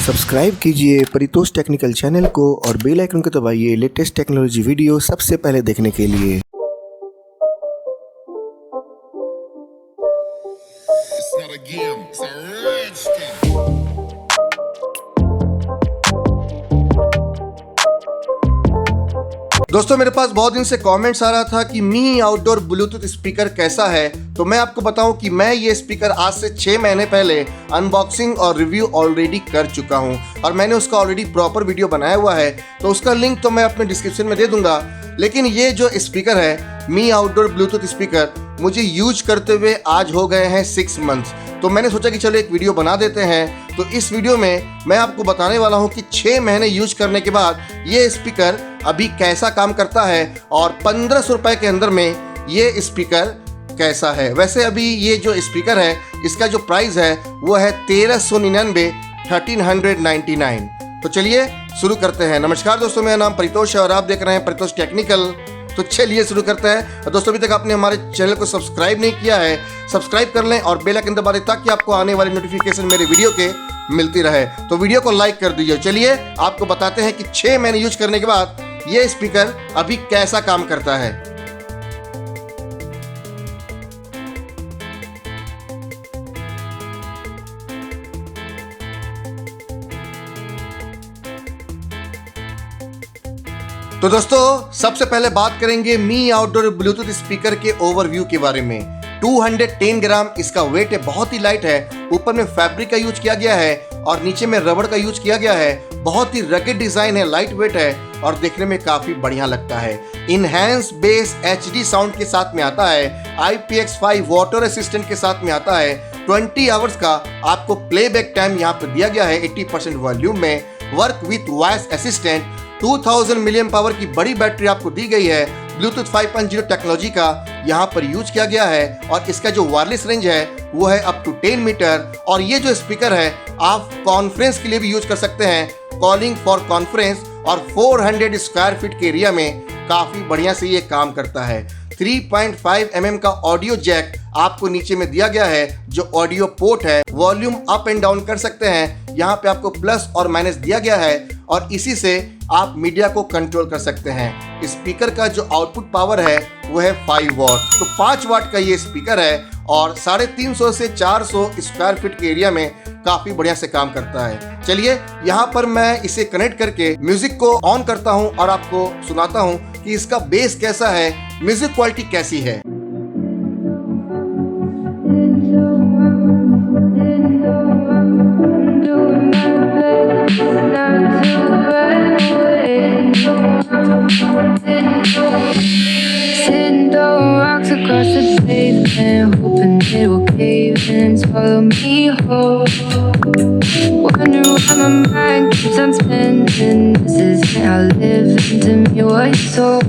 Subscribe कीजिए Paritosh technical channel को और बेल आइकन को दबाइए लेटेस्ट टेक्नोलॉजी वीडियो सबसे पहले देखने के लिए। It's not a game, it's a rich thing. दोस्तों मेरे पास बहुत दिन से कमेंट्स आ रहा था कि मी आउटडोर ब्लूटूथ स्पीकर कैसा है। तो मैं आपको बताऊं कि मैं ये स्पीकर आज से 6 महीने पहले अनबॉक्सिंग और रिव्यू ऑलरेडी कर चुका हूं और मैंने उसका ऑलरेडी प्रॉपर वीडियो बनाया हुआ है, तो उसका लिंक तो मैं अपने डिस्क्रिप्शन में दे दूंगा। लेकिन ये जो स्पीकर है मी आउटडोर ब्लूटूथ स्पीकर, मुझे यूज करते हुए आज हो गए हैं 6 मंथ्स। तो मैंने सोचा कि चलो एक वीडियो बना देते हैं। तो इस वीडियो में मैं आपको बताने वाला हूं कि 6 महीने यूज करने के बाद ये स्पीकर अभी कैसा काम करता है और 1500 रुपए के अंदर में ये स्पीकर कैसा है। वैसे अभी ये जो स्पीकर है इसका जो प्राइस है वो है 1399 1399। तो चलिए शुरू करते हैं। नमस्कार दोस्तों, मेरा नाम परितोष है और आप देख रहे हैं परितोष टेक्निकल। तो चलिए शुरू करते हैं। और दोस्तों अभी तक आपने हमारे चैनल को सब्सक्राइब नहीं किया है, सब्सक्राइब कर लें और बेल आइकन दबा दें ताकि आपको आने वाली नोटिफिकेशन मेरे वीडियो के मिलती रहे। तो वीडियो को लाइक कर दीजिए। चलिए आपको बताते हैं कि 6 महीने यूज करने के बाद ये स्पीकर अभी कैसा काम करता है। तो दोस्तों सबसे पहले बात करेंगे मी आउटडोर ब्लूटूथ स्पीकर के ओवरव्यू के बारे में। 210 ग्राम इसका वेट है, बहुत ही लाइट है। ऊपर में फैब्रिक का यूज किया गया है और नीचे में रबड़ का यूज किया गया है। बहुत ही रगेड डिजाइन है, लाइट वेट है और देखने में काफी बढ़िया लगता है। इनहैंस बेस HD साउंड के साथ में आता है। IPX5 वाटर असिस्टेंट के साथ में आता है। 20 आवर्स का आपको प्लेबैक टाइम यहाँ पर दिया गया है 80% वॉल्यूम में। Work with voice assistant, 2000 million power की बड़ी बैटरी आपको दी गई है। ब्लूटूथ 5.0 टेक्नोलॉजी का यहाँ पर यूज किया गया है और इसका जो वायरलेस रेंज है वो है अप टू 10 मीटर। और ये जो स्पीकर है आप कॉन्फ्रेंस के लिए भी यूज कर सकते हैं, कॉलिंग फॉर कॉन्फ्रेंस। और 400 स्क्वायर फीट के एरिया में काफी बढ़िया से ये काम करता है। 3.5 mm का ऑडियो जैक आपको नीचे में दिया गया है जो ऑडियो पोर्ट है। वॉल्यूम अप एंड डाउन कर सकते हैं। यहाँ पे आपको प्लस और माइनस दिया गया है और इसी से आप मीडिया को कंट्रोल कर सकते हैं। स्पीकर का जो आउटपुट पावर है वो है 5 वॉट। तो 5 वाट का ये स्पीकर है और 350 से 400 स्क्वायर फीट के एरिया में काफी बढ़िया से काम करता है। चलिए यहाँ पर मैं इसे कनेक्ट करके म्यूजिक को ऑन करता हूँ और आपको सुनाता हूँ कि इसका बेस कैसा है, म्यूजिक क्वालिटी कैसी है। Sitting throwing rocks across the pavement, hoping it will cave in and swallow me whole. Wonder why my mind keeps on spinning. This isn't how living to me was told.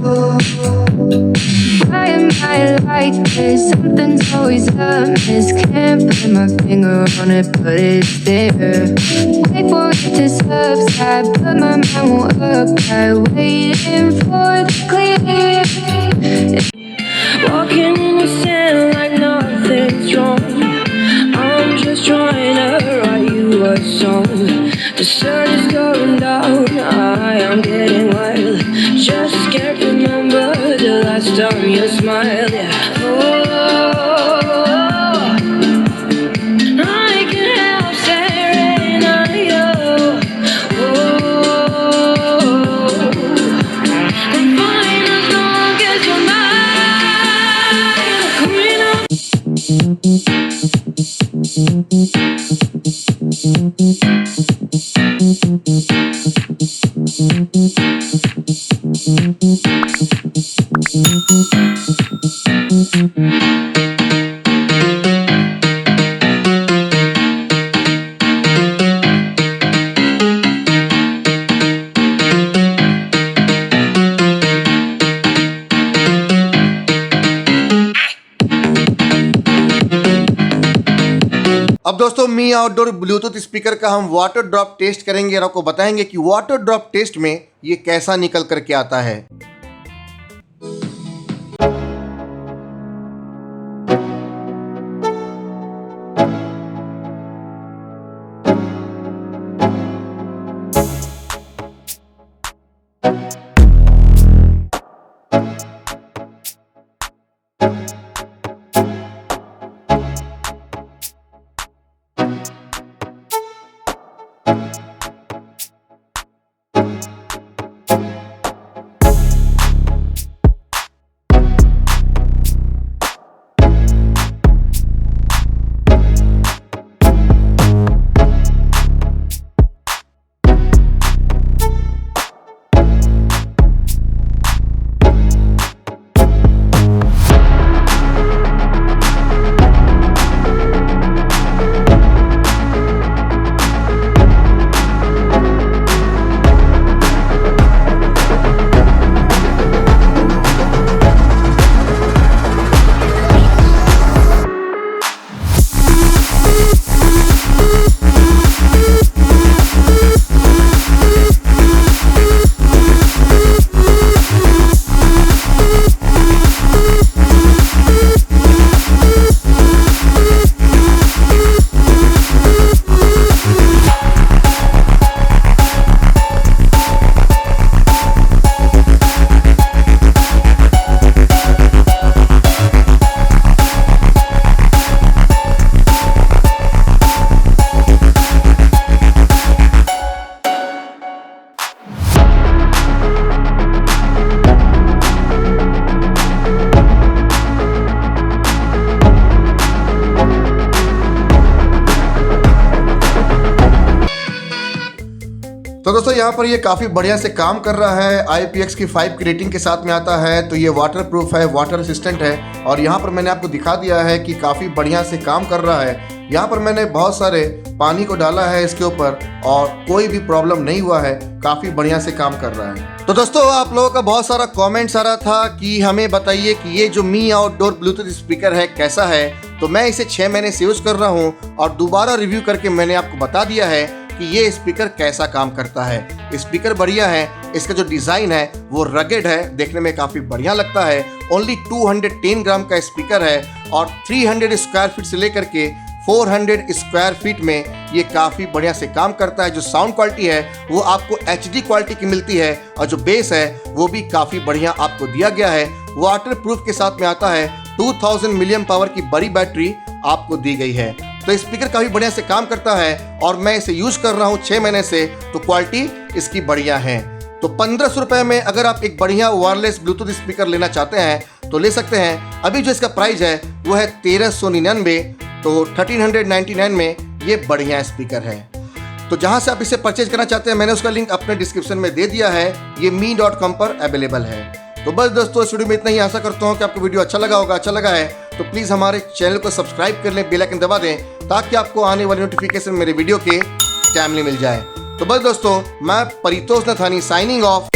Why am I like this? Something's always amiss. Can't put my finger on it, but it's there. Wait for it to subside, but my mind won't upside. Waiting for the clear. Walking in the sand like nothing's wrong. I'm just trying to write you a song. The sun is going down, I am getting wild. Just can't remember the last time you smiled. Yeah. I can't help staring at you. I'm fine as long as you're mine. Coming up. अब दोस्तों मी outdoor Bluetooth speaker का हम water drop test करेंगे और आपको बताएंगे कि water drop test में ये कैसा निकल करके आता है। तो दोस्तों यहाँ पर ये काफ़ी बढ़िया से काम कर रहा है। IPX5 की रेटिंग के साथ में आता है, तो ये वाटर प्रूफ है, वाटर रेसिस्टेंट है। और यहाँ पर मैंने आपको दिखा दिया है कि काफ़ी बढ़िया से काम कर रहा है। यहाँ पर मैंने बहुत सारे पानी को डाला है इसके ऊपर और कोई भी प्रॉब्लम नहीं हुआ है, काफ़ी बढ़िया से काम कर रहा है। तो दोस्तों आप लोगों का बहुत सारा कमेंट्स आ रहा था कि हमें बताइए कि ये जो मी आउटडोर ब्लूटूथ स्पीकर है कैसा है। तो मैं इसे 6 महीने से यूज़ कर रहा हूँ और दोबारा रिव्यू करके मैंने आपको बता दिया है कि ये स्पीकर कैसा काम करता है। स्पीकर बढ़िया है, इसका जो डिज़ाइन है वो रगेड है, देखने में काफ़ी बढ़िया लगता है। ओनली 210 ग्राम का स्पीकर है और 300 स्क्वायर फीट से लेकर के 400 स्क्वायर फीट में ये काफ़ी बढ़िया से काम करता है। जो साउंड क्वालिटी है वो आपको HD क्वालिटी की मिलती है और जो बेस है वो भी काफ़ी बढ़िया आपको दिया गया है। वाटर प्रूफ के साथ में आता है। 2000 मिलियन पावर की बड़ी बैटरी आपको दी गई है। तो स्पीकर काफ़ी बढ़िया से काम करता है और मैं इसे यूज़ कर रहा हूँ 6 महीने से, तो क्वालिटी इसकी बढ़िया है। तो 1500 रुपये में अगर आप एक बढ़िया वायरलेस ब्लूटूथ स्पीकर लेना चाहते हैं तो ले सकते हैं। अभी जो इसका प्राइस है वो है 1399, तो 1399 में ये बढ़िया स्पीकर है। तो जहाँ से आप इसे परचेज करना चाहते हैं मैंने उसका लिंक अपने डिस्क्रिप्शन में दे दिया है। ये me.com पर अवेलेबल है। तो बस दोस्तों इस वीडियो में इतना ही। आशा करता हूँ कि आपको वीडियो अच्छा लगा होगा। अच्छा लगा है तो प्लीज़ हमारे चैनल को सब्सक्राइब कर लें, बेल आइकन दबा दें ताकि आपको आने वाली नोटिफिकेशन मेरे वीडियो के टाइमली मिल जाए। तो बस दोस्तों मैं परितोष नथानी साइनिंग ऑफ।